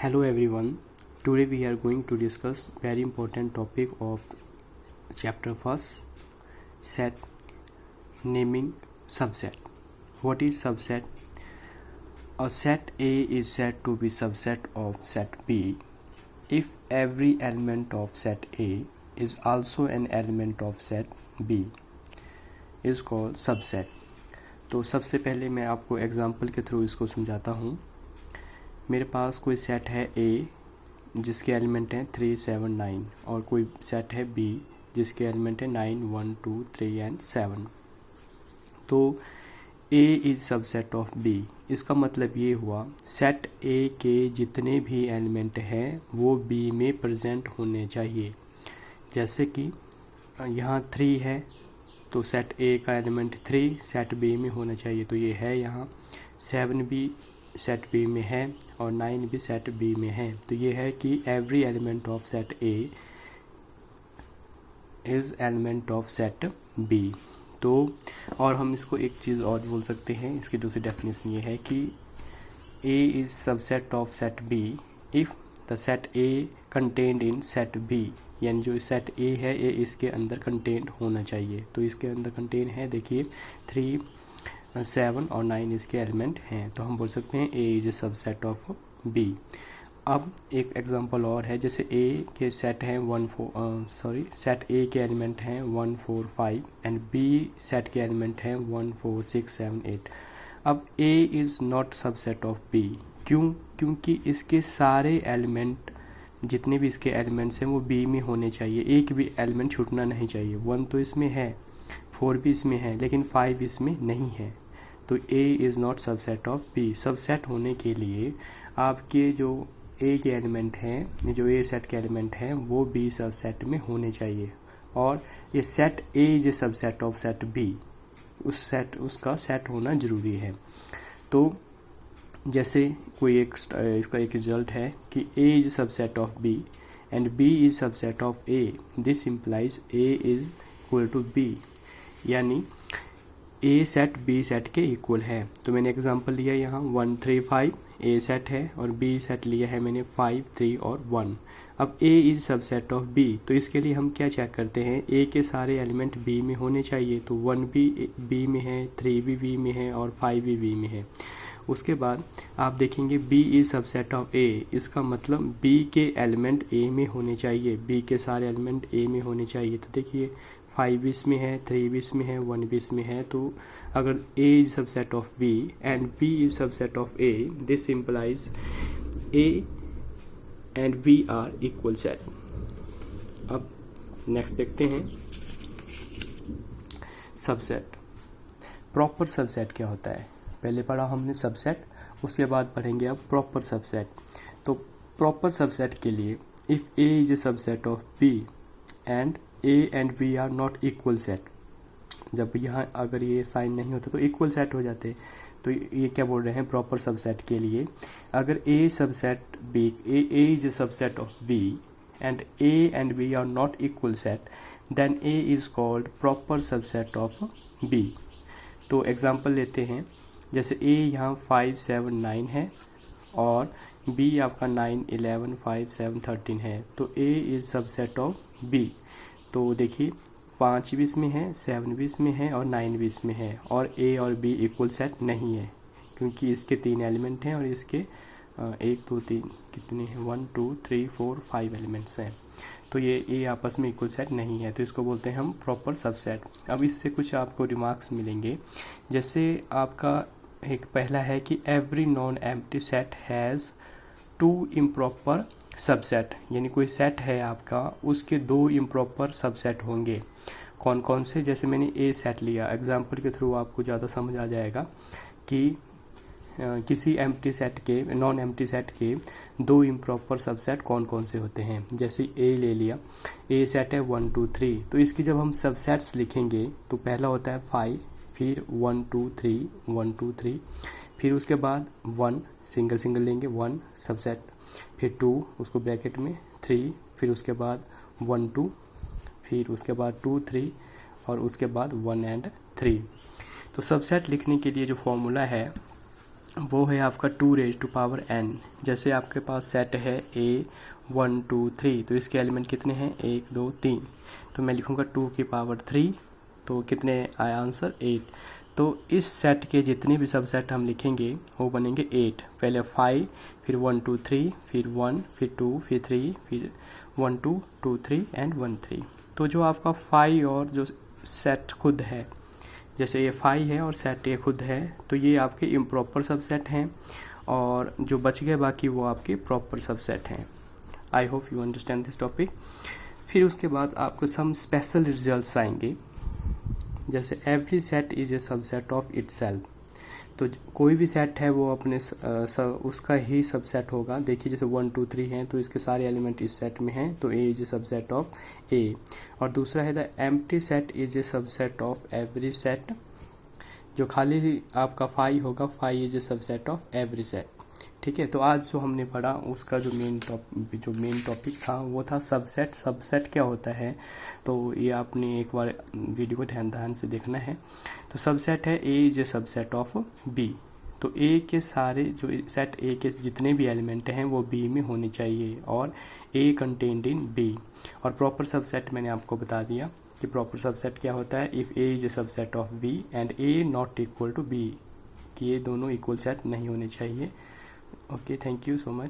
Hello everyone. Today we are going to discuss very important topic of chapter first, set, naming subset. What is subset? A set A is said to be subset of set B if every element of set A is also an element of set B is called subset. तो सबसे पहले मैं आपको example के through इसको समझाता हूँ। मेरे पास कोई सेट है A जिसके एलिमेंट हैं 3, 7, 9 और कोई सेट है B जिसके एलिमेंट है 9, 1, 2, 3 एंड 7। तो A is subset of B। इसका मतलब ये हुआ सेट A के जितने भी एलिमेंट हैं वो B में प्रेजेंट होने चाहिए। जैसे कि यहाँ 3 है तो सेट A का एलिमेंट 3 सेट B में होना चाहिए, तो ये है यहाँ। 7 भी सेट B में है और 9 भी सेट B में है, तो ये है कि every element of set A is element of set B। तो और हम इसको एक चीज़ और बोल सकते हैं, इसकी दूसरी डेफिनेशन ये है कि A is subset of set B if the set A contained in set B, यानी जो सेट A है ये इसके अंदर कंटेंट होना चाहिए। तो इसके अंदर कंटेन है, देखिए 3, 7 और 9 इसके एलिमेंट हैं, तो हम बोल सकते हैं A is a subset of B। अब एक एग्जांपल और है, जैसे A के सेट हैं सेट A के एलिमेंट हैं 1, 4, 5 एंड B सेट के एलिमेंट हैं 1, 4, 6, 7, 8। अब A is not subset of B। क्यों? क्योंकि इसके सारे एलिमेंट जितने भी इसके एलिमेंट्स हैं वो B में होने चाहिए, एक भी एलिमेंट छूटना नहीं चाहिए। 1 तो इसमें है, 4 भी इसमें है, लेकिन 5 इसमें नहीं है, तो A is not subset of B। Subset होने के लिए आपके जो A के एलिमेंट हैं, जो A सेट के एलिमेंट हैं वो B सबसेट में होने चाहिए, और ये set A is a subset of set B, उसका सेट होना जरूरी है। तो जैसे कोई इसका एक रिजल्ट है कि A is subset of B and B is subset of A, this implies A is equal to B, यानी A सेट B सेट के इक्वल है। तो मैंने एग्जांपल लिया यहाँ 1, 3, 5 A सेट है और B सेट लिया है मैंने 5, 3 और 1। अब A is subset of B, तो इसके लिए हम क्या चेक करते हैं, A के सारे एलिमेंट B में होने चाहिए, तो 1 भी B में है, 3 भी B में है और 5 भी B में है। उसके बाद आप देखेंगे B is subset of A, इसका मतलब B के एलिमेंट A में होने चाहिए, B के सारे एलिमेंट A में होने चाहिए। तो देखिए 5 भी इसमें है, 3 भी इसमें है, 1 भी इसमें है, तो अगर A is subset of B and B is subset of A, this implies A and B are equal set. अब नेक्स्ट देखते हैं सबसेट। प्रॉपर सबसेट क्या होता है? पहले पढ़ा हमने सबसेट, उसके बाद पढ़ेंगे अब प्रॉपर सबसेट। तो प्रॉपर सबसेट के लिए if A is a subset of B and A and B are not equal set, जब यहाँ अगर ये साइन नहीं होता तो इक्वल सेट हो जाते, तो ये क्या बोल रहे हैं प्रॉपर सबसेट के लिए, अगर A subset B, A is a subset of B and A and B are not equal set, then A is called proper subset of B। तो एग्जांपल लेते हैं, जैसे A यहाँ 5, 7, 9 है और B आपका 9, 11, 5, 7, 13 है, तो A is subset of B। तो देखिए 5 भी इसमें है, 7 भी इसमें है और 9 भी इसमें है, और A और B इक्वल सेट नहीं है क्योंकि इसके 3 एलिमेंट हैं और इसके 1, 2, 3 कितने हैं, 1, 2, 3, 4, 5 एलिमेंट्स हैं, तो ये A आपस में इक्वल सेट नहीं है, तो इसको बोलते हैं हम प्रॉपर सबसेट। अब इससे कुछ आपको रिमार्क्स मिलेंगे, जैसे आपका एक पहला है कि every non empty set has 2 improper subset, यानी कोई सेट है आपका उसके 2 इम्प्रॉपर सबसेट होंगे। कौन कौन से? जैसे मैंने A सेट लिया, एग्जांपल के थ्रू आपको ज़्यादा समझ आ जाएगा कि किसी एम्प्टी सेट के, नॉन एम्प्टी सेट के 2 इम्प्रॉपर सबसेट कौन कौन से होते हैं। जैसे A ले लिया, A सेट है 1, 2, 3, तो इसकी जब हम सबसेट्स लिखेंगे तो पहला होता है 5, फिर 1, 2, 3, 1, 2, 3, फिर उसके बाद 1 सिंगल सिंगल लेंगे 1 सबसेट, फिर 2 उसको ब्रैकेट में 3, फिर उसके बाद 1, 2, फिर उसके बाद 2, 3 और उसके बाद 1 एंड 3। तो सबसेट लिखने के लिए जो फॉर्मूला है वो है आपका 2n। जैसे आपके पास सेट है A 1 2 3, तो इसके एलिमेंट कितने हैं 1 2 3, तो मैं लिखूँगा 2 की पावर 3, तो कितने आया आंसर 8। तो इस सेट के जितने भी सबसेट हम लिखेंगे वो बनेंगे 8। पहले 5, फिर 1 2 3, फिर 1, फिर 2, फिर 3, फिर 1 2 2 3 एंड 1 3। तो जो आपका 5 और जो सेट खुद है, जैसे ये 5 है और सेट ए खुद है, तो ये आपके इम्प्रॉपर सबसेट हैं, और जो बच गए बाकी वो आपके प्रॉपर सबसेट हैं। I hope you understand this topic. फिर उसके बाद आपको सम स्पेशल रिजल्ट्स आएंगे, जैसे every set is a subset of itself. तो कोई भी सेट है वो अपने उसका ही सबसेट होगा। देखिए जैसे 1 2 3 हैं, तो इसके सारे एलिमेंट इस सेट में हैं, तो ए इज ए सबसेट ऑफ ए। और दूसरा है the empty set is a subset of every set. जो खाली आपका 5 होगा, 5 is a subset of every set. ठीक है, तो आज जो हमने पढ़ा उसका जो मेन टॉपिक था वो था सबसेट। सबसेट क्या होता है, तो ये आपने एक बार वीडियो को ध्यान से देखना है। तो सबसेट है A is a subset of B. तो ए के सारे जो सेट ए के जितने भी एलिमेंट हैं वो बी में होने चाहिए, और ए कंटेन्ड इन बी। और प्रॉपर सबसेट मैंने आपको बता दिया कि प्रॉपर सबसेट क्या होता है, if A is a subset of B and A not equal to B, कि ये दोनों इक्वल सेट नहीं होने चाहिए। Okay, thank you so much.